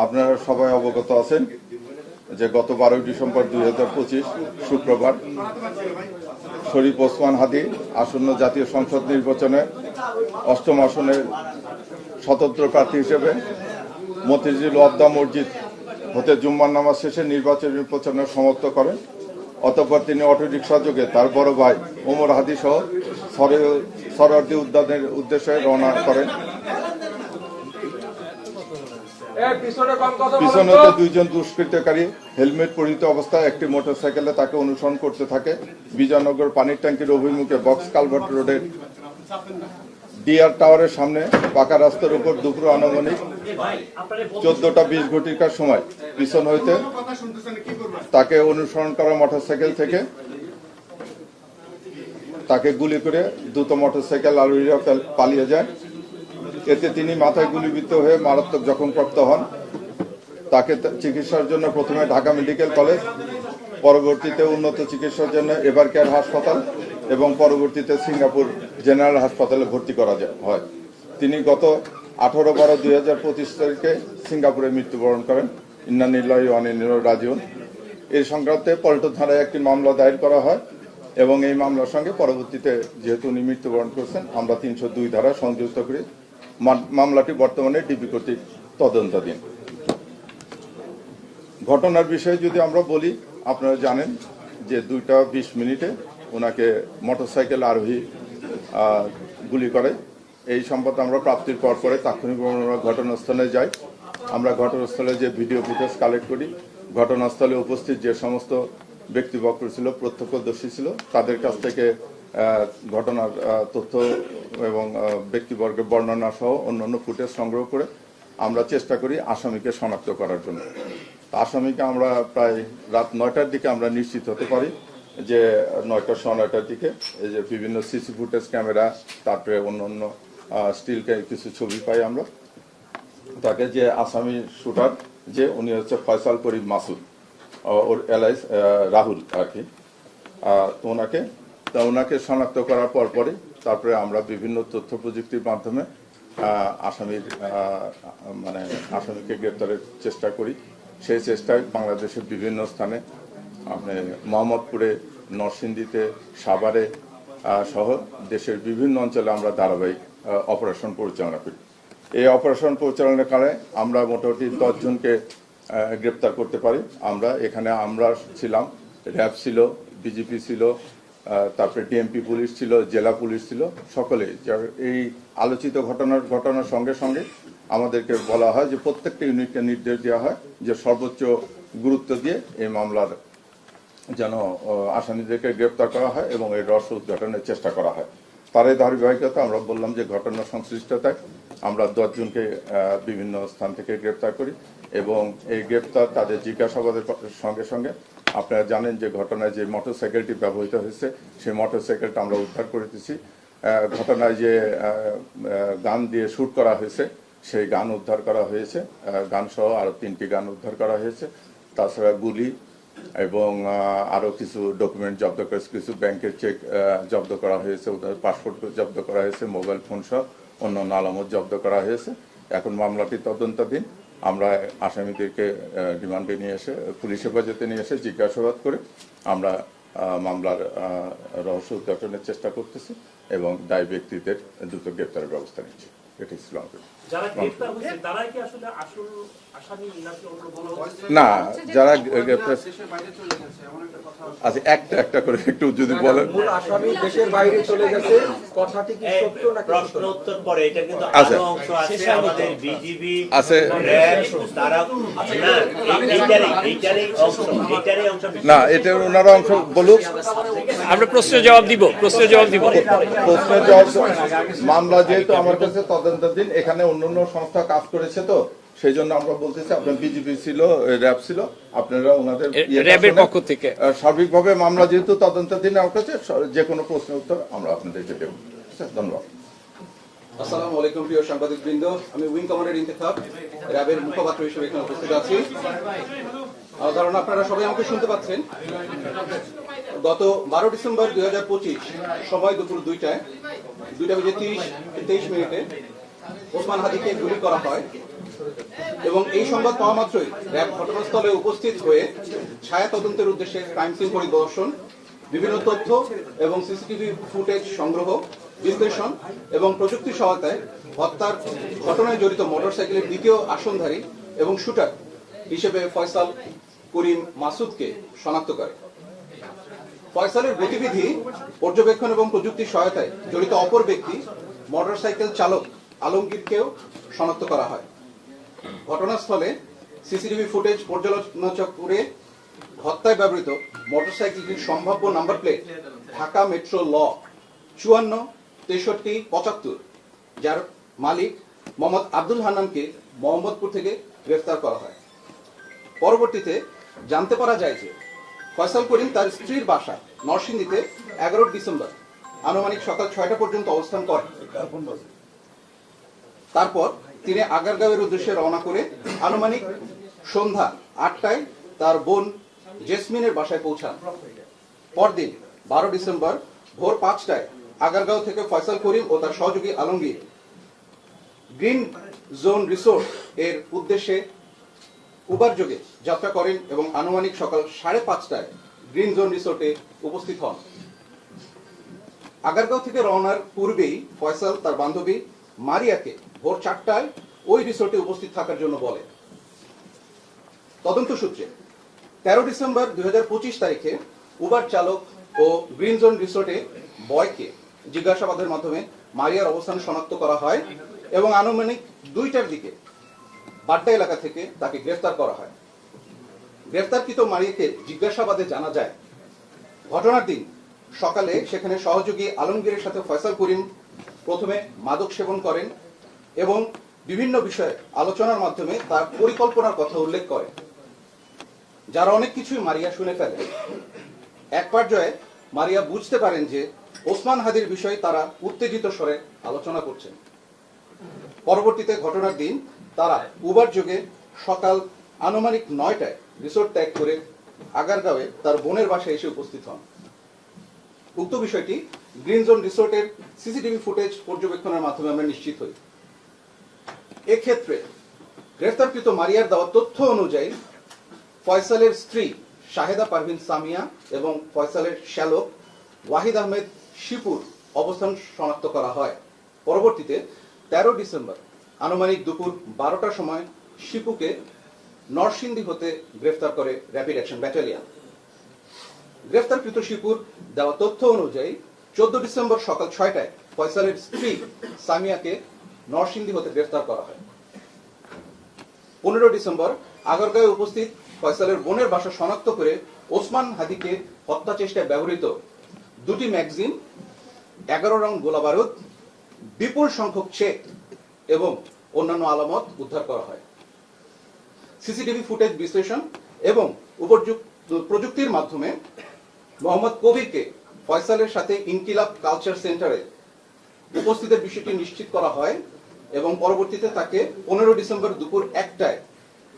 আপনারা সবাই অবগত আছেন যে গত 12 ডিসেম্বর 2025 শুক্রবার শরীফ ওসমান হাদী আসন্ন জাতীয় সংসদ নির্বাচনে 8ম আসনের স্বতন্ত্র প্রার্থী হিসেবে মতিঝিল ওয়াহদা মসজিদ হতে জুম্মার নামাজ শেষে নির্বাচনী প্রচারণা সমাপ্ত করেন। অতঃপর তিনি অটোরিকশা যোগে তার বড় ভাই ওমর হাদী সহ সরওয়ার্দী উদ্যানের উদ্দেশ্যে রওনা করেন। পিছনে দুইজন দুষ্কৃতকারী হেলমেট পরিহিত অবস্থায় একটি মোটরসাইকেলে তাকে অনুসরণ করতে থাকে। বিজয়নগর পানির ট্যাঙ্কির অভিমুখে বক্স কালভার্ট রোডের ডিআর টাওয়ারের সামনে পাকা রাস্তার উপর দুপুর আনুমানিক 14টা 20 ঘটিকার সময় পিছন হইতে তাকে অনুসরণ করা মোটরসাইকেল থেকে তাকে গুলি করে দ্রুত মোটরসাইকেল আরোহীরা পালিয়ে যায়। এতে তিনি মাথায় গুলিবিদ্ধ হয়ে মারাত্মক জখমপ্রাপ্ত হন। তাকে চিকিৎসার জন্য প্রথমে ঢাকা মেডিকেল কলেজ, পরবর্তীতে উন্নত চিকিৎসার জন্য এভারকেয়ার হাসপাতাল এবং পরবর্তীতে সিঙ্গাপুর জেনারেল হাসপাতালে ভর্তি করা হয়। তিনি গত 18/12/2025 তারিখে সিঙ্গাপুরে মৃত্যুবরণ করেন। ইন্না লিল্লাহি ওয়া ইন্না ইলাইহি রাজিউন। এই সংক্রান্তে পল্টন থানায় একটি মামলা দায়ের করা হয় এবং এই মামলার সঙ্গে পরবর্তীতে যেহেতু উনি মৃত্যুবরণ করেছেন আমরা 302 ধারা সংযুক্ত করি। মামলাটি বর্তমানে ডিবি কর্তৃক তদন্তাধীন। ঘটনার বিষয়ে যদি আমরা বলি, আপনারা জানেন যে 2:20 ওনাকে মোটরসাইকেল আরোহী গুলি করে। এই সম্পদ আমরা প্রাপ্তির পরে তাৎক্ষণিকভাবে আমরা ঘটনাস্থলে যাই। আমরা ঘটনাস্থলে যে ভিডিও ফুটেজ কালেক্ট করি, ঘটনাস্থলে উপস্থিত যে সমস্ত ব্যক্তিবর্গ ছিল, প্রত্যক্ষদর্শী ছিল, তাদের কাছ থেকে ঘটনার তথ্য এবং ব্যক্তিবর্গের বর্ণনা সহ অন্যান্য ফুটেজ সংগ্রহ করে আমরা চেষ্টা করি আসামিকে শনাক্ত করার জন্য। আসামিকে আমরা প্রায় রাত 9টার দিকে আমরা নিশ্চিত হতে পারি যে 9টার দিকে এই যে বিভিন্ন সিসি ফুটেজ ক্যামেরা, তারপরে অন্যান্য স্টিল কিছু ছবি পাই আমরা। তাকে যে আসামি শুটার যে উনি হচ্ছে ফয়সাল করিম মাসুদ, ওর এলাইস রাহুল আর কি। তো ওনাকে শনাক্ত করার পরে তারপরে আমরা বিভিন্ন তথ্য প্রযুক্তির মাধ্যমে আসামিকে গ্রেপ্তারের চেষ্টা করি। সেই চেষ্টায় বাংলাদেশের বিভিন্ন স্থানে আপনি মোহাম্মদপুরে, নরসিংদীতে, সাভারে সহ দেশের বিভিন্ন অঞ্চলে আমরা ধারাবাহিক অপারেশন পরিচালনা করি। এই অপারেশন পরিচালনার কারণে আমরা মোটামুটি 10 জনকে গ্রেপ্তার করতে পারি। আমরা ছিলাম, র্যাব ছিল, বিজিপি ছিল, তারপরে ডিএমপি পুলিশ ছিল, জেলা পুলিশ ছিল, সকলে। এই আলোচিত ঘটনার সঙ্গে সঙ্গে আমাদেরকে বলা হয় যে প্রত্যেকটা ইউনিটকে নির্দেশ দেওয়া হয় যে সর্বোচ্চ গুরুত্ব দিয়ে এই মামলার যেন আসামিদেরকে গ্রেপ্তার করা হয় এবং এই রহস্য উদ্ঘাটনের চেষ্টা করা হয়। তার এই ধারাবাহিকতা আমরা বললাম যে ঘটনার সংশ্লিষ্টতায় আমরা 10 জনকে বিভিন্ন স্থান থেকে গ্রেপ্তার করি এবং এই গ্রেপ্তার তাদের জিজ্ঞাসাবাদের সঙ্গে সঙ্গে আপনারা জানেন যে ঘটনায় যে মোটরসাইকেলটি ব্যবহৃত হয়েছে সেই মোটরসাইকেলটা আমরা উদ্ধার করেছি। ঘটনায় যে গান দিয়ে শ্যুট করা হয়েছে সেই গান উদ্ধার করা হয়েছে, গান সহ আরও 3টি গান উদ্ধার করা হয়েছে। তাছাড়া গুলি এবং আরও কিছু ডকুমেন্ট জব্দ করেছে, কিছু ব্যাংকের চেক জব্দ করা হয়েছে, পাসপোর্ট জব্দ করা হয়েছে, মোবাইল ফোন সহ অন্যান্য আলামত জব্দ করা হয়েছে। এখন মামলাটি তদন্তাধীন। আমরা আসামিদেরকে রিমান্ডে নিয়ে এসে পুলিশ হেফাজতে নিয়ে এসে জিজ্ঞাসাবাদ করে আমরা মামলার রহস্য উদ্ঘাটনের চেষ্টা করতেছি এবং দায়ী ব্যক্তিদের দ্রুত গ্রেপ্তারের ব্যবস্থা নিচ্ছি। এটি ছিল না, যারা গ্রেপ্তার আচ্ছা একটা করে একটু যদি বলেন। দেশের বাইরে চলে গেছে, কথাটি কি সত্য নাকি? প্রশ্ন উত্তর পরে এটা কিন্তু আরো অংশ আছে আমাদের বিজিবি আছে, তারা এইটারই অংশ না, এটা ওনারা অংশ বলুক, আমরা প্রশ্নের জবাব দিব। প্রশ্নের জবাব মামলা যেহেতু আমার কাছে তদন্তাধীন, এখানে অন্যান্য সংস্থা কাজ করেছে, তো সেই জন্য আমরা বলতেছি আপনার বিজিবি ছিল, র্যাব ছিল, আপনারা ওনাদের র্যাবের পক্ষ থেকে সার্বিকভাবে মামলা যেহেতু তদন্তাধীন আমার কাছে যে কোনো প্রশ্নের উত্তর আমরা আপনাদেরকে দেব। ধন্যবাদ। আসসালামু আলাইকুম প্রিয় সাংবাদিকবৃন্দ, আমি উইং কমান্ডার ইন্তেখাব র্যাবের মুখপাত্র হিসেবে এখানে উপস্থিত আছি। কারণ আপনারা সবাই আমাকে শুনতে পাচ্ছেন। গত 12 ডিসেম্বর 2025 সময় দুপুর 2:23 ওসমান হাদীকে গুলি করা হয় এবং এই সংবাদ পাওয়া মাত্রই র্যাব ঘটনাস্থলে উপস্থিত হয়ে ছায়া তদন্তের উদ্দেশ্যে ক্রাইম সিন পরিদর্শন, বিভিন্ন তথ্য এবং সিসিটিভি ফুটেজ সংগ্রহ, বিশ্লেষণ এবং প্রযুক্তি সহায়তায় হত্যার ঘটনায় জড়িত মোটরসাইকেলের দ্বিতীয় আসনধারী এবং শুটার হিসেবে ফয়সাল করিম মাসুদকে শনাক্ত করে। ফয়সালের গতিবিধি পর্যবেক্ষণ এবং প্রযুক্তি সহায়তায় জড়িত অপর ব্যক্তি মোটরসাইকেল চালক আলমগীরকেও শনাক্ত করা হয়। ঘটনাস্থলে সিসিটিভি ফুটেজ পর্যালোচনা করে হত্যায় ব্যবহৃত মোটরসাইকেলটির সম্ভাব্য নাম্বার প্লেট ঢাকা মেট্রো ল 546375, যার মালিক মোহাম্মদ আব্দুল হান্নানকে মোহাম্মদপুর থেকে গ্রেফতার করা হয়। পরবর্তীতে জানতে পারা যায় যে ফয়সাল করিম তার স্ত্রীর বাসা নরসিংদীতে 11 ডিসেম্বর আনুমানিক সকাল 6টা পর্যন্ত অবস্থান করেন। তারপর তিনি আগারগাঁওয়ের উদ্দেশ্যে রওনা করে আনুমানিক সন্ধ্যা 8টায় তার বোন জেসমিনের বাসায় পৌঁছান। পরদিন 12 ডিসেম্বর ভোর 5টায় আগারগাঁও থেকে ফয়সাল করিম ও তার সহযোগী আলমগীর গ্রিন জোন রিসোর্ট এর উদ্দেশ্যে উবার যোগে যাত্রা করেন এবং আনুমানিক সকাল 5:30টায় গ্রিন জোন রিসোর্টে উপস্থিত হন। আগারগাঁও থেকে রওনার পূর্বেই ফয়সাল তার বান্ধবী মারিয়াকে ভোর 4টায় ওই রিসোর্টে উপস্থিত থাকার জন্য বলে। তদন্ত সূত্রে 13 ডিসেম্বর 2025 তারিখে উবার চালক ও গ্রিন জোন রিসোর্টে বয়কে জিজ্ঞাসাবাদের মাধ্যমে মারিয়ার অবস্থান শনাক্ত করা হয় এবং আনুমানিক 2টার দিকে বাড্ডা এলাকা থেকে তাকে গ্রেফতার করা হয়। গ্রেফতারকৃত মারিয়াকে জিজ্ঞাসাবাদে জানা যায়, ঘটনার দিন সকালে সেখানে সহযোগী আলমগীরের সাথে ফয়সাল করিম প্রথমে মাদক সেবন করেন এবং বিভিন্ন বিষয়ে আলোচনার মাধ্যমে তার পরিকল্পনার কথা উল্লেখ করেন, যার অনেক কিছুই মারিয়া শুনে ফেলে। এক পর্যায়ে মারিয়া বুঝতে পারেন যে ওসমান হাদির বিষয়ে তারা উত্তেজিত স্বরে আলোচনা করছেন। পরবর্তীতে ঘটনার দিন তারা উবার যোগে সকাল আনুমানিক 9টায় রিসোর্ট ত্যাগ করে আগারগাঁওয়ে তার বোনের বাসায় এসে উপস্থিত হন। উক্ত বিষয়টি গ্রিন জোন রিসোর্টের সিসিটিভি ফুটেজ পর্যবেক্ষণের মাধ্যমে আমরা নিশ্চিত হই। এক্ষেত্রে গ্রেফতারকৃত মারিয়ার দেওয়া তথ্য অনুযায়ী ফয়সালের স্ত্রী শাহেদা পারভিন সামিয়া এবং ফয়সালের শ্যালক ওয়াহিদ আহমেদ শিপুর অবস্থান শনাক্ত করা হয়। পরবর্তীতে 13 ডিসেম্বর আনুমানিক দুপুর 12টার সময় শিপুকে নরসিংদী হতে গ্রেফতার করে র্যাপিড অ্যাকশন ব্যাটালিয়ন। গ্রেফতারকৃত শিপুর দেওয়া তথ্য অনুযায়ী 14 ডিসেম্বর সকাল 6টায় ফয়সালের স্ত্রী সামিয়াকে নরসিংদী হতে গ্রেফতার করা হয়। 15 ডিসেম্বর আগারগাঁওয়ে উপস্থিত ফয়সালের বোনের বাসা শনাক্ত করে ওসমান হাদিকে হত্যা চেষ্টায় ব্যবহৃত 2টি ম্যাগাজিন, 11 রাউন্ড গোলাবারুদ, বিপুল সংখ্যক চেক এবং অন্যান্য আলামত উদ্ধার করা হয়। সিসিটিভি ফুটেজ বিশ্লেষণ এবং উপযুক্ত প্রযুক্তির মাধ্যমে মোহাম্মদ কবিরকে ফয়সালের সাথে ইনকিলাব কালচার সেন্টারে উপস্থিতের বিষয়টি নিশ্চিত করা হয় এবং পরবর্তীতে তাকে 15 ডিসেম্বর দুপুর 1টায়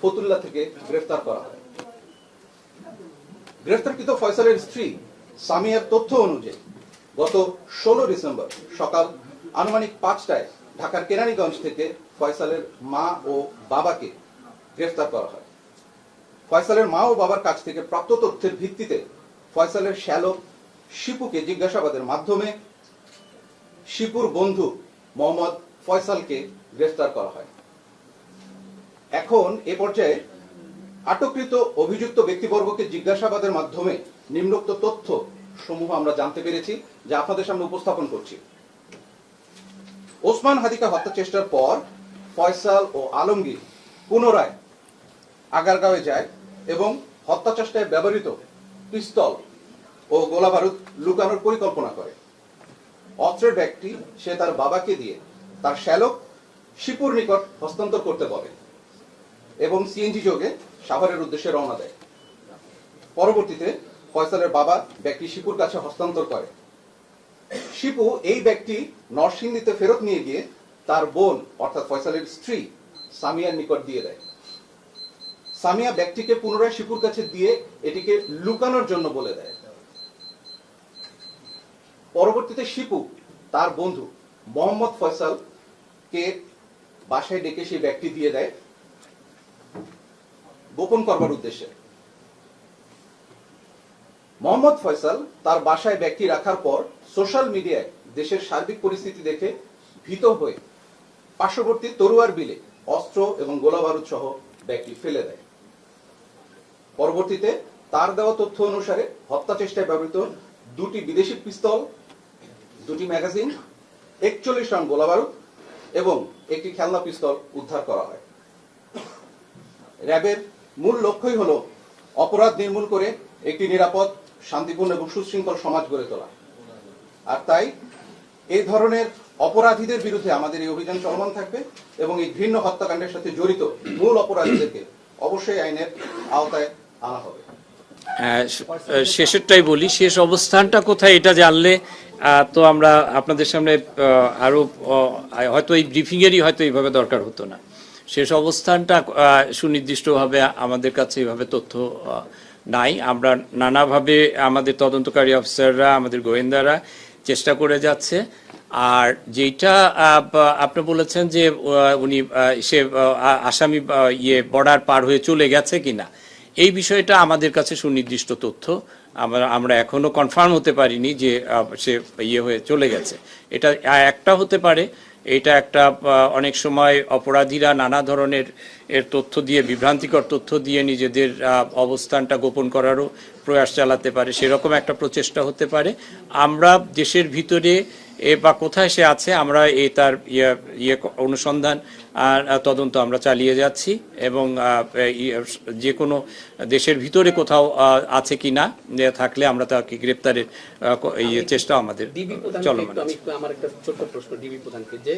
ফতুল্লা থেকে গ্রেফতার করা হয়। গ্রেফতারকৃত ফয়সালের স্ত্রী সামিয়ার তথ্য অনুযায়ী গত 16 ডিসেম্বর সকাল আনুমানিক 5টায় ঢাকার কেরানীগঞ্জ থেকে ফয়সালের মা ও বাবাকে গ্রেফতার করা হয়। ফয়সালের মা ও বাবার কাছ থেকে প্রাপ্ত তথ্যের ভিত্তিতে ফয়সালের শ্যালক শিপুকে জিজ্ঞাসাবাদের মাধ্যমে শিপুর বন্ধু মোহাম্মদ ফয়সালকে গ্রেফতার করা হয়। এখন এ পর্যায়ে আটককৃত অভিযুক্ত ব্যক্তিবর্গকে জিজ্ঞাসাবাদের মাধ্যমে নিম্নোক্ত তথ্য সমূহ আমরা জানতে পেরেছি, যা আপনাদের সামনে উপস্থাপন করছি। ওসমান হাদিকে হত্যা চেষ্টার পর ফয়সাল ও আলমগীর পুনরায় আগারগাঁওয়ে যায় এবং হত্যা চেষ্টায় ব্যবহৃত পিস্তল ও গোলাবারুদ লুকানোর পরিকল্পনা করে। অস্ত্রের ব্যাগটি সে তার বাবাকে দিয়ে তার শ্যালক শিপুর নিকট হস্তান্তর করতে বলে এবং সিএনজি যোগে সাভারের উদ্দেশ্যে রওনা দেয়। পরবর্তীতে ফয়সালের বাবা ব্যাগটি শিপুর কাছে হস্তান্তর করে। শিপু এই ব্যাগটি নরসিংদীতে ফেরত নিয়ে গিয়ে তার বোন অর্থাৎ ফয়সালের স্ত্রী সামিয়ার নিকট দিয়ে দেয়। সামিয়া ব্যাগটিকে পুনরায় শিপুর কাছে দিয়ে এটিকে লুকানোর জন্য বলে দেয়। পরবর্তীতে শিপু তার বন্ধু মোহাম্মদ ফয়সালকে বাসায় ডেকে সেই ব্যাগটি দিয়ে দেয় গোপন করবার উদ্দেশ্যে। মোহাম্মদ ফয়সাল তার বাসায় ব্যাগটি রাখার পর সোশ্যাল মিডিয়ায় দেশের সার্বিক পরিস্থিতি দেখে ভীত হয়ে পার্শ্ববর্তী তরুয়ার বিলে অস্ত্র এবং গোলাবারুদ সহ ব্যাগটি ফেলে দেয়। পরবর্তীতে তার দেওয়া তথ্য অনুসারে হত্যা চেষ্টায় ব্যবহৃত 2টি বিদেশি পিস্তল, 2টি ম্যাগাজিন, 41 রাউন্ড গোলাবারুদ এবং একটি খেলনা পিস্তল উদ্ধার করা হয়। র্যাবের মূল লক্ষ্যই হলো অপরাধ নির্মূল করে একটি নিরাপদ, শান্তিপূর্ণ এবং সুশৃঙ্খল সমাজ গড়ে তোলা। আর তাই এই ধরনের অপরাধীদের বিরুদ্ধে আমাদের এই অভিযান চলমান থাকবে এবং এই ঘৃণ্য হত্যাকাণ্ডের সাথে জড়িত মূল অপরাধীদেরকে অবশ্যই আইনের আওতায় আনা হবে। শেষেরটাই বলি, শেষ অবস্থানটা কোথায় এটা জানলে তো আমরা আপনাদের সামনে আরো হয়তো এই ব্রিফিংয়েরই হয়তো এইভাবে দরকার হতো না। শেষ অবস্থানটা সুনির্দিষ্টভাবে আমাদের কাছে এইভাবে তথ্য নাই। আমরা নানাভাবে আমাদের তদন্তকারী অফিসাররা, আমাদের গোয়েন্দারা চেষ্টা করে যাচ্ছে। আর যেটা আপনি বলেছেন যে উনি সে আসামি বর্ডার পার হয়ে চলে গেছে কিনা, এই বিষয়টা আমাদের কাছে সুনির্দিষ্ট তথ্য, আমরা এখনো কনফার্ম হতে পারিনি যে সে হয়ে চলে গেছে। এটা একটা হতে পারে, এটা একটা অনেক সময় অপরাধীরা নানা ধরনের এর তথ্য দিয়ে, বিভ্রান্তিকর তথ্য দিয়ে নিজেদের অবস্থানটা গোপন করারও প্রয়াস চালাতে পারে, সেরকম একটা প্রচেষ্টা হতে পারে। আমরা দেশের ভিতরে বা কোথায় সে আছে আমরা তার অনুসন্ধান আর তদন্ত আমরা চালিয়ে যাচ্ছি এবং যে কোনো দেশের ভিতরে কোথাও আছে কিনা থাকলে আমরা তাকে গ্রেপ্তারের চেষ্টা আমাদের চলমান আছে। আমার একটা ছোট্ট প্রশ্ন ডিবি প্রধানকে, যে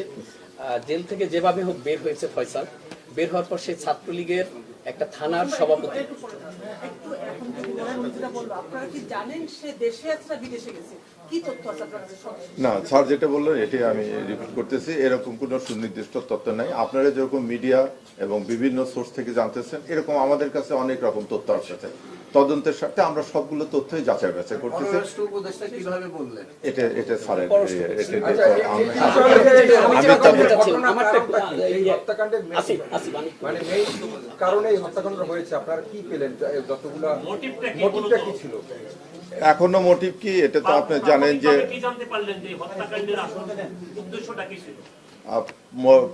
জেল থেকে যেভাবে হোক বের হয়েছে ফয়সাল, বের হওয়ার পর সে ছাত্রলীগের একটা থানার সভাপতি। না স্যার যেটা বললেন এটি আমি রিপিট করতেছি, এরকম কোনো সুনির্দিষ্ট তথ্য নাই। আপনারা যেরকম মিডিয়া এবং বিভিন্ন সোর্স থেকে জানতেছেন, এরকম আমাদের কাছে অনেক রকম তথ্য আসছে। তদন্তের সাথে আমরা সবগুলো তথ্যই যাচাই বাছাই করতেছি। এটা স্যারের কারণে হত্যাকাণ্ড হয়েছে, আপনারা কি পেলেন? যতগুলো মোটিভটা কি ছিল? এখনো মোটিভ কি এটা তো আপনি জানেন যে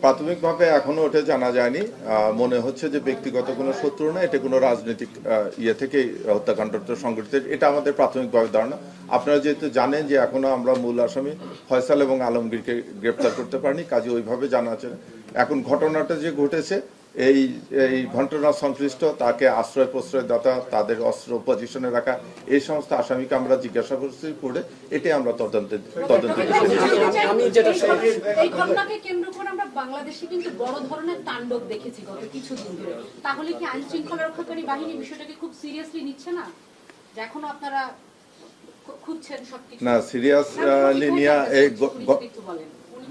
প্রাথমিকভাবে এখনো ওটা জানা যায়নি। মনে হচ্ছে যে ব্যক্তিগত কোনো শত্রু না, এটা কোনো রাজনৈতিক থেকে হত্যাকাণ্ডটা সংঘটিত, এটা আমাদের প্রাথমিকভাবে ধারণা। আপনারা যেহেতু জানেন যে এখনো আমরা মূল আসামি ফয়সাল এবং আলমগীরকে গ্রেপ্তার করতে পারিনি, কাজে ওইভাবে জানা আছে। এখন ঘটনাটা যে ঘটেছে, এই ঘটনা সংশ্লিষ্ট তাকে আশ্রয় প্রশ্রয়দাতা, তাদের অস্ত্র পজিশনে রাখা, এই সমস্ত আসামিকে আমরা জিজ্ঞাসা করছি করে এটাই আমরা তদন্তে এই ঘটনাকে কেন্দ্র করে আমরা বাংলাদেশে কিন্তু বড় ধরনের তাণ্ডব দেখেছি গত কিছুদিন ধরে। তাহলে কি আইন শৃঙ্খলা রক্ষাকারী বাহিনী বিষয়টাকে খুব সিরিয়াসলি নিচ্ছে না? এখনো আপনারা খুঁজছেন সবকিছু? না, সিরিয়াসলি নিয়ে এই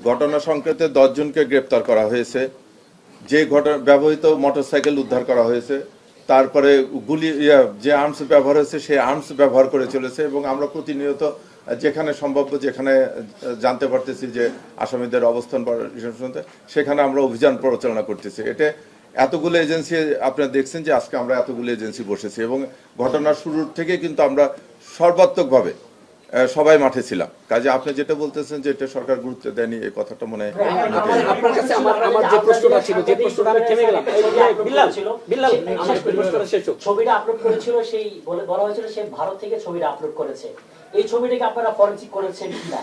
ঘটনা সংক্রান্তে 10 জনকে গ্রেপ্তার করা হয়েছে। যে ব্যবহৃত মোটরসাইকেল উদ্ধার করা হয়েছে, তারপরে গুলি যে আর্মস ব্যবহার হয়েছে সেই আর্মস ব্যবহার করে চলেছে এবং আমরা প্রতিনিয়ত যেখানে সম্ভাব্য, যেখানে জানতে পারতেছি যে আসামিদের অবস্থান সেখানে আমরা অভিযান পরিচালনা করতেছি। এটা এতগুলো এজেন্সি আপনারা দেখছেন যে আজকে আমরা এতগুলো এজেন্সি বসেছি এবং ঘটনার শুরুর থেকে কিন্তু আমরা সর্বাত্মকভাবে সবাই মাঠে ছিলাম। কাজে আপনি যেটা বলতেছেন যে এটা সরকার গুরুত্ব দেয়নি, এই কথাটা মনে হয় আপনার কাছে আমার যে প্রশ্নটা ছিল, যে প্রশ্নটা আমি থেমে গেলাম, বিল্লাল আমার প্রশ্নটা শেষ হোক। ছবিটা আপলোড করেছিল, সেই বলা হয়েছিল সে ভারত থেকে ছবিটা আপলোড করেছে। এই ছবিটাকে আপনারা ফরেনসিক করেছেন কিনা?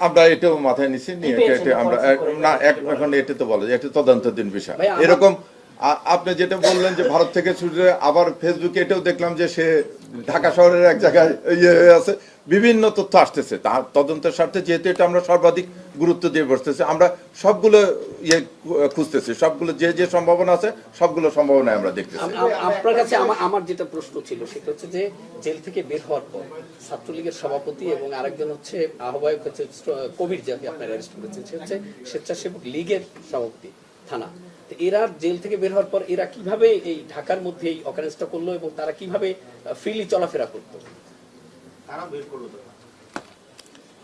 আমরা এটাও মাথায় নিচ্ছি, নিয়ে এটা আমরা না এখন এটা তো বলা যায় এটা তদন্তাধীন বিষয়। এরকম আপনি যেটা বললেন যে ভারত থেকে ছুটে, আবার ফেসবুকে এটাও দেখলাম যে সে ঢাকা শহরের এক জায়গায় আছে, বিভিন্ন তথ্য আসতেছে। তার তদন্তের স্বার্থে যেহেতু এটা আমরা সর্বাধিক গুরুত্ব দিয়ে বসতেছি, আমরা সবগুলো খুঁজতেছি, সবগুলো যে সম্ভাবনা আছে সবগুলো সম্ভাবনায় আমরা দেখতেছি। আপনার কাছে আমার যেটা প্রশ্ন ছিল সেটা হচ্ছে যে জেল থেকে বের হওয়ার পর ছাত্রলীগের সভাপতি এবং আরেকজন হচ্ছে আহ্বায়ক হচ্ছে কবির, যাকে আপনারা অ্যারেস্ট করেছেন, সে হচ্ছে স্বেচ্ছাসেবক লীগের সভাপতি থানা। এরা জেল থেকে বের হওয়ার পর এরা কিভাবে এই ঢাকার মধ্যে এই অকারেন্সটা করলো এবং তারা কিভাবে ফ্রিলি চলাফেরা করতো?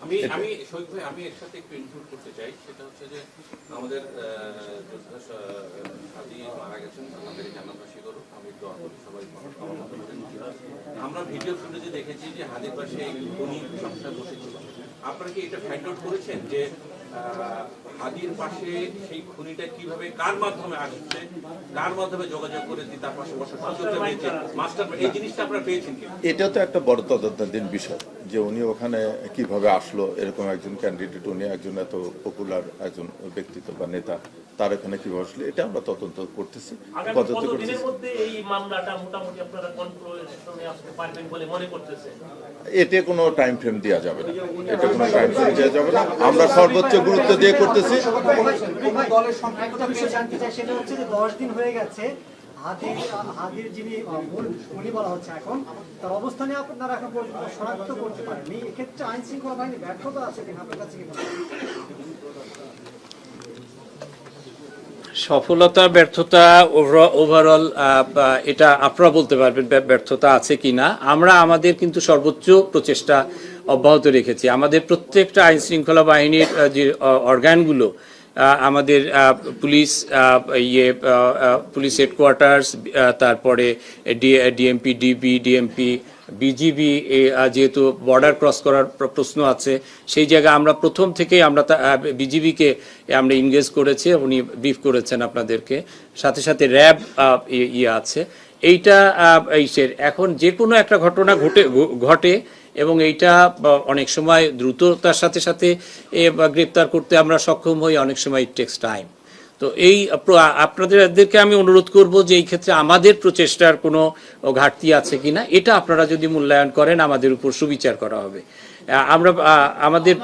আমি শহীদ ভাই, আমি এর সাথে একটু ইনক্লুড করতে চাই। সেটা হচ্ছে যে আমাদের যোদ্ধা মারা গেছেন, আমাদের জানাবাসী গরু, আমি দোয়া করি সবাই ভালো থাকবেন। আমরা ভিডিও ফুটেজে দেখেছি যে হাদির পাশে উনি সংসার বসেছিল। আপনারা কি এটা ফাইন্ড আউট করেছেন যে হাদির পাশে সেই খুনিটা কিভাবে কার মাধ্যমে আসছে, কার মাধ্যমে যোগাযোগ করে তার পাশে বসার সুযোগটা পেয়েছে, মাস্টার এই জিনিসটা আপনারা পেয়েছেন কি? এটা তো একটা বড় তদন্তাধীন বিষয় যে উনি ওখানে কিভাবে আসলো, এরকম একজন ক্যান্ডিডেট, উনি একজন এত পপুলার একজন ব্যক্তিত্ব বা নেতা, তার এখানে কিভাবে আসলো, এটা আমরা তদন্ত করতেছি, তদন্ত করতেছি। এই মামলাটা মোটামুটি আপনারা কন্ট্রোলে আসতে পারবেন বলে মনে করতেছেন? এতে কোনো টাইম ফ্রেম দেওয়া যাবে না, এটা কোনো টাইম ফ্রেম দেওয়া যাবে না, আমরা সর্বোচ্চ গুরুত্ব দিয়ে করতেছি। জানতে চাই সেটা হচ্ছে যে 10 দিন হয়ে গেছে হাদির যিনি মূল খুনি বলা হচ্ছে এখন, তার অবস্থানে আপনারা এখন পর্যন্ত শনাক্ত করতে পারেননি। এক্ষেত্রে আইন শৃঙ্খলা বাহিনী ব্যর্থতা আছে কিনা আপনার কাছে কি মনে হয়? সফলতা ব্যর্থতা ওভারঅল এটা আপনারা বলতে পারবেন ব্যর্থতা আছে কিনা। আমরা আমাদের কিন্তু সর্বোচ্চ প্রচেষ্টা অব্যাহত রেখেছি। আমাদের প্রত্যেকটা আইন শৃঙ্খলা বাহিনীর যে অর্গানগুলো, আমাদের পুলিশ পুলিশ হেডকোয়ার্টার্স, তারপরে ডিএমপি, ডিএমপি, বিজিবি, যেহেতু বর্ডার ক্রস করার প্রশ্ন আছে, সেই জায়গায় আমরা প্রথম থেকেই আমরা বিজিবিকে আমরা ইনগেজ করেছি, উনি ব্রিফ করেছেন আপনাদেরকে, সাথে সাথে র্যাব আছে। এইটা এখন যে কোনো একটা ঘটনা ঘটে এবং এইটা অনেক সময় দ্রুততার সাথে সাথে গ্রেপ্তার করতে আমরা সক্ষম হই, অনেক সময় ইট টেক্স টাইম। তো এই আপনাদেরকে আমি অনুরোধ করব যে এই ক্ষেত্রে আমাদের প্রচেষ্টার কোনো ঘাটতি আছে কিনা, এটা আপনারা যদি মূল্যায়ন করেন আমাদের উপর সুবিচার করা হবে। আমরা আমাদের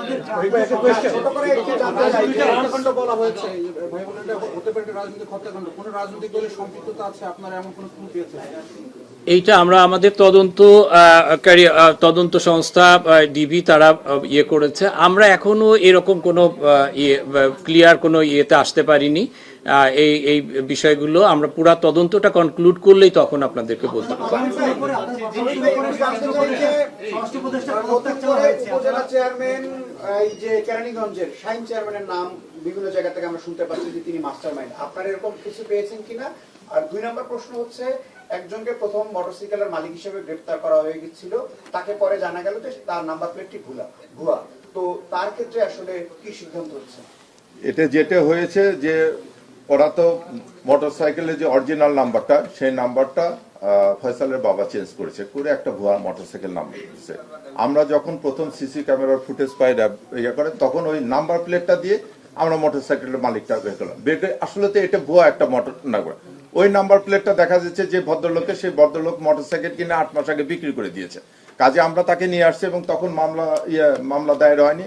বলা হয়েছে ভাই বোনেরা হতে পারে রাজনৈতিক হত্যাকাণ্ড, কোন রাজনৈতিক দলের সম্পৃক্ততা আছে আপনারা এমন কোন ক্লু পেয়েছেন? এইটা আমরা আমাদের তদন্ত সংস্থা ডিবি তারা করেছে। আমরা এখনো এরকম কোনো ক্লিয়ার কোনো ইয়েতে আসতে পারিনি। এই বিষয়গুলো আমরা পুরা তদন্তটা কনক্লুড করলেই তখন আপনাদেরকে বলতে পারবো। উপজেলা চেয়ারম্যান এই যে কেরানীগঞ্জের শাহিন চেয়ারম্যানের নাম বিভিন্ন জায়গা থেকে আমরা শুনতে পাচ্ছি যে তিনি মাস্টারমাইন্ড, আপনারা এরকম কিছু পেয়েছেন কিনা? আর 2 নম্বর প্রশ্ন হচ্ছে, একজনকে প্রথম মোটরসাইকেলের মালিক হিসেবে গ্রেফতার করা হয়ে গেছিল, তাকে পরে জানা গেল যে তার নাম্বার প্লেটটি ভুয়া, তো তার ক্ষেত্রে আসলে কি সিদ্ধান্ত হচ্ছে? এটা যেটা হয়েছে যে ওরা তো মোটরসাইকেলের যে অরিজিনাল নাম্বারটা, সেই নাম্বারটা ফয়সালের বাবা চেঞ্জ করেছে, করে একটা ভুয়া মোটরসাইকেল নাম্বার দিয়েছে। আমরা যখন প্রথম সিসি ক্যামেরার ফুটেজ পাই করে, তখন ওই নাম্বার প্লেটটা দিয়ে আমরা মোটরসাইকেলের মালিকটা বের করলাম। আসলে তো এটা ভুয়া একটা মোটর নাম্বার। ওই নাম্বার প্লেটটা দেখা যাচ্ছে যে ভদ্রলোকের, সেই ভদ্রলোক মোটরসাইকেল কিনে 8 মাস আগে বিক্রি করে দিয়েছে। কাজে আমরা তাকে নিয়ে আসছি এবং তখন মামলা দায়ের হয়নি।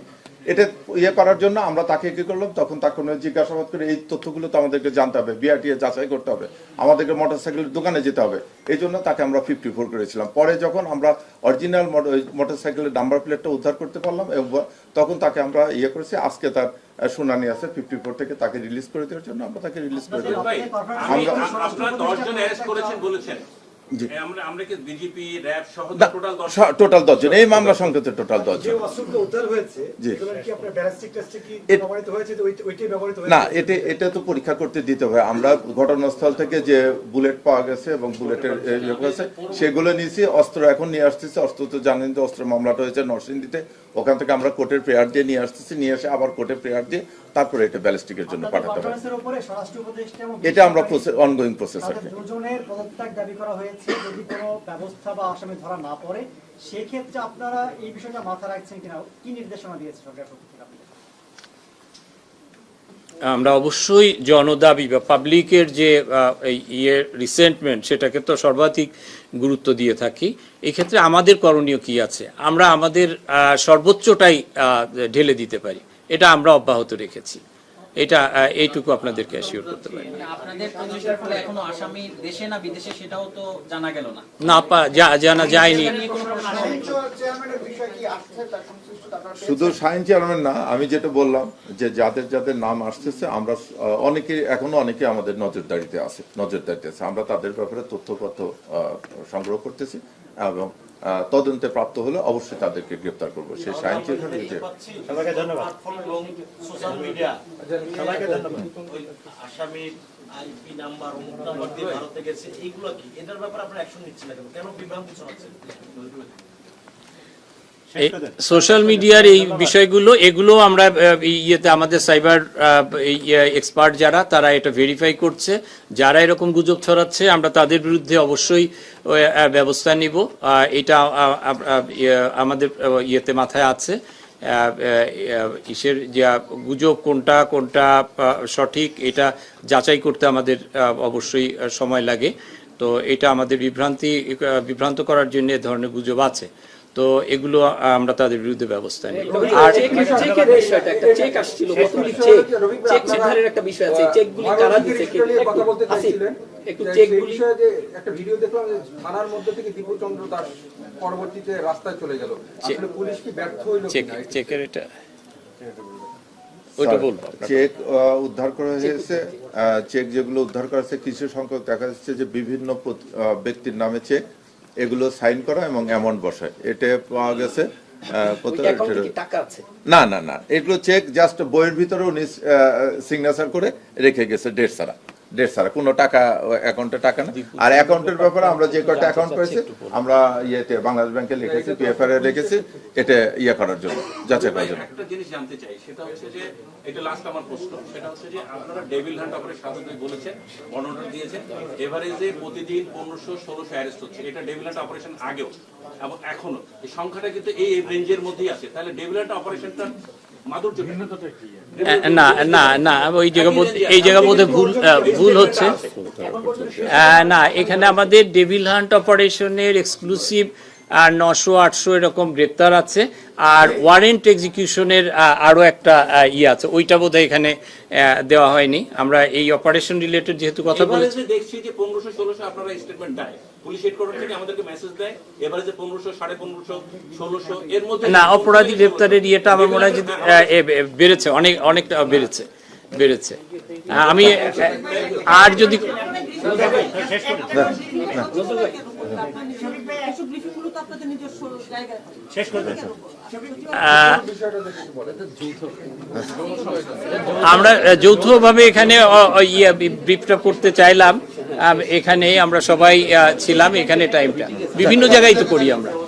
এটা করার জন্য আমরা তাকে কি করলাম, তখন তাকে জিজ্ঞাসাবাদ করে এই তথ্যগুলো তো আমাদেরকে জানতে হবে, বিআরটিএ যাচাই করতে হবে, আমাদেরকে মোটরসাইকেলের দোকানে যেতে হবে, এই জন্য তাকে আমরা 54 করেছিলাম। পরে যখন আমরা অরিজিনাল মোটরসাইকেলের নাম্বার প্লেটটা উদ্ধার করতে পারলাম তখন তাকে আমরা করেছি। আজকে তার শুনানি আছে, 54 থেকে তাকে রিলিজ করে দেওয়ার জন্য আমরা তাকে রিলিজ করে দেবো। আপনারা 10 জন অ্যারেস্ট করেছেন বলেছেন, আমরা কি বিজেপি র্যাব সহ টোটাল 10 জন এই মামলা সংক্রান্ত টোটাল 10 জন। না, এটা তো পরীক্ষা করতে দিতে হবে। আমরা ঘটনাস্থল থেকে যে বুলেট পাওয়া গেছে এবং বুলেটের সেগুলো নিয়েছি, অস্ত্র এখন নিয়ে আসতেছি। অস্ত্র তো জানেন যে অস্ত্র মামলাটা হয়েছে নরসিংদীতে, ওখান থেকে আমরা কোর্টের প্রেয়ার দিয়ে নিয়ে আসতেছি, নিয়ে এসে আবার কোর্টের প্রেয়ার দিয়ে তারপরে এটা ব্যালিস্টিকের জন্য পাঠাতে হবে। এটা আমরা অনগোয়িং প্রসেস আর কি। দুজনের পদত্যাগ দাবি করা হয়েছে, যদি কোনো ব্যবস্থা বা আসামি ধরা না পড়ে সেক্ষেত্রে আপনারা এই বিষয়টা মাথা রাখছেন কিনা, কি নির্দেশনা দিয়েছে সরকার পক্ষ থেকে? আমরা অবশ্যই জনদাবি বা পাবলিকের যে রিসেন্টমেন্ট, সেটাকে তো সর্বাধিক গুরুত্ব দিয়ে থাকি। এই ক্ষেত্রে আমাদের করণীয় কি আছে, আমরা আমাদের সর্বোচ্চটাই ঢেলে দিতে পারি, এটা আমরা অব্যাহত রেখেছি। এটা এইটুকু আপনাদেরকে অ্যাসিওর করতে পারি। আপনাদের প্রচেষ্টার ফলে এখনো আসামি দেশে না বিদেশে সেটাও তো জানা গেল না। জানা যায়নি। শুধু শাহিন চেয়ারম্যান না, আমি যেটা বললাম যে যাদের যাদের নাম আসতেছে, আমরা অনেকে আমাদের নজরদারিতে আছে। আমরা তাদের ব্যাপারে তথ্যপত্র সংগ্রহ করতেছি এবং তদন্তে প্রাপ্ত হলে অবশ্যই তাদেরকে গ্রেফতার করবো। সেই শাহিন চেয়ারম্যান সবাইকে ধন্যবাদ। সোশ্যাল মিডিয়া আসামির আইপি নাম্বার অমুক নাম্বার দিয়ে ভারতে গেছে, এইগুলো কি? এটার ব্যাপারে আপনারা অ্যাকশন নিচ্ছেন না কেন? কেন বিভ্রান্তি ছড়াচ্ছেন? সোশ্যাল মিডিয়ার এই বিষয়গুলো এগুলো আমরা ইয়েতে আমাদের সাইবার এক্সপার্ট যারা তারা এটা ভেরিফাই করছে, যারা এরকম গুজব ছড়াচ্ছে আমরা তাদের বিরুদ্ধে অবশ্যই ব্যবস্থা নিব। এটা আমাদের ইয়েতে মাথায় আছে। ইসের যে গুজব কোনটা কোনটা সঠিক এটা যাচাই করতে আমাদের অবশ্যই সময় লাগে। তো এটা আমাদের বিভ্রান্ত করার জন্য এ ধরনের গুজব আছে, তো এগুলো আমরা তাদের বিরুদ্ধে ব্যবস্থা নিই। আর চেকের বিষয়টা, একটা চেক আসছিল, চেক নির্ধারণের একটা বিষয় আছে, চেকগুলি কারা দিচ্ছে, কথা বলতে চাইছিলেন একটু যে চেকগুলি এই বিষয়ে যে একটা ভিডিও দেখলাম যে থানার মধ্যে থেকে দীপুচন্দ্র দাস পরবর্তীতে রাস্তায় চলে গেল, আসলে পুলিশ কি ব্যর্থ হইল কিনা? চেকের এটা ওইটা বলবো। চেক উদ্ধার করা হয়েছে, চেক যেগুলো উদ্ধার করা হয়েছে কিছু সংখ্যক দেখা যাচ্ছে যে বিভিন্ন ব্যক্তির নামে চেক, এগুলো সাইন করা এবং অ্যামাউন্ট বসায়, এটা পাওয়া গেছে। না না না, এগুলো চেক জাস্ট বইয়ের ভিতরে উনি সিগনেচার করে রেখে গেছে ডেট ছাড়া কোনো টাকা অ্যাকাউন্টে টাকা না। আর অ্যাকাউন্টের ব্যাপারে আমরা যে কয়টা অ্যাকাউন্ট পেয়েছি আমরা ইয়েতে বাংলাদেশ ব্যাংকে লিখেছি, পিএফআর এ রেখেছি, এটা করার জন্য, যাচাই করার জন্য। একটা জিনিস জানতে চাই, সেটা হচ্ছে যে এটা লাস্ট আমার প্রশ্ন, সেটা হচ্ছে যে আপনারা ডেভিল হান্ট অপারেশন সাধারণত বলেছেন, অর্ডার দিয়েছেন, এভারেজে প্রতিদিন 1500-1600 অ্যারেস্ট হচ্ছে। এটা ডেভিল হান্ট অপারেশন আগেও এবং এখনো এই সংখ্যাটা কিন্তু এই রেঞ্জের মধ্যেই আছে। তাহলে ডেভিল হান্ট অপারেশনটা না না না, এই জায়গা বোধহয় ভুল হচ্ছে। না, এখানে আমাদের ডেভিল হান্ট অপারেশনের এক্সক্লুসিভ 900-800 এরকম গ্রেপ্তার আছে, আর ওয়ারেন্ট এক্সিকিউশনের আরো একটা আছে, ওইটা বোধহয় এখানে দেওয়া হয়নি। আমরা এই অপারেশন রিলেটেড যেহেতু কথা বলেছি, দেখছি যে 1500-1600 আপনারা স্টেটমেন্ট দেয়, পুলিশ হেডকোয়ার্টার থেকে আমাদেরকে মেসেজ দেয়, এভারেজে 1500, 1550, 1600 এর মধ্যে। না, অপরাধী গ্রেপ্তারের ইয়েটা আমার মনে হয় যে বেড়েছে, অনেকটা বেড়েছে। আমি আর যদি আমরা যৌথভাবে এখানে ব্রিফটা করতে চাইলাম, এখানে আমরা সবাই ছিলাম, এখানে টাইমটা বিভিন্ন জায়গায় তো করি আমরা।